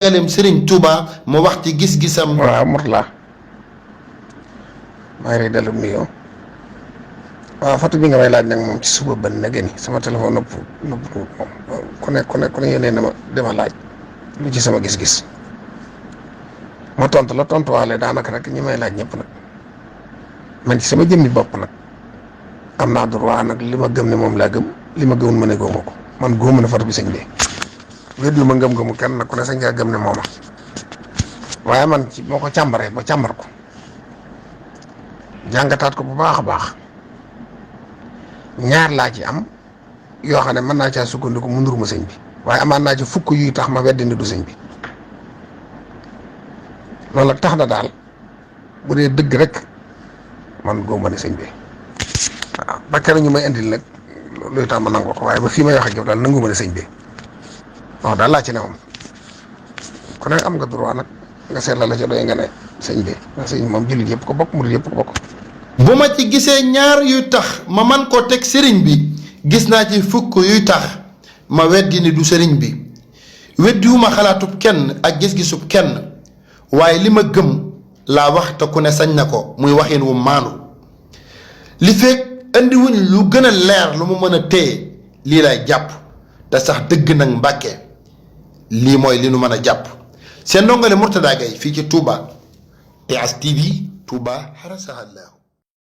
njàngaleem Serigne Touba mu wax ci gis-gisam. waaw Mourtala maa ngi lay dellu nuyoo waaw photo bi nga may laaj nag moom ci suba ba nag ni sama téléphone nëpp moom ku ne yónnee na ma dama laaj lu ci sama gis-gis ma tontu la tontuwaale daanaka rek ñi may laaj ñëpp nag man ci sama jëmmi bopp nag am naa droit nag li ma gëm ne moom laa gëm li ma gëmul ma ne góoma ko man góoma na photo bi sëñ bi weddu ma ngëm-ngëmu kenn nag ku ne sañ ngaa gëm ne mooma waaye man ci moo ko càmbaree ba càmbar ko jàngataat ko bu baax a baax ñaar laa ci am yoo xam ne mën naa caa sukkandiku mu ndur ma sëñ bi waaye amaan naa ci fukk yuy tax ma weddi ni du sëñ bi loolu nag tax na daal bu dee dëgg rek man góoma ne sëñ bi waaw ba keroog ñu may indil nag luy tax ma nangu ko waaye ba fii may wax ak yow daal nangu ma ne sëñ bi waaw daal laa ci ne moom ku ne am nga droit nag nga seetla la ca doy nga ne sëñ bi ndax sëñ moom jullit yëpp ko bokk murit yëpp ko bokk. bu ma ci gisee ñaar yuy tax ma man koo teg sëriñ bi gis naa ci fukk yuy tax ma weddi ni du sëriñ bi weddiwuma xalaatub kenn ak gis-gisub kenn waaye li ma gëm laa wax te ku ne sañ na ko muy waxin wu maandu li fekk indiwuñ lu gën a leer lu mu mën a téye lii lay jàpp te sax dëgg nag Mbàkke lii mooy li nu mën a jàpp seen ndongole Mourtada Gaye fii ci Touba TS TV Touba xarasahallahu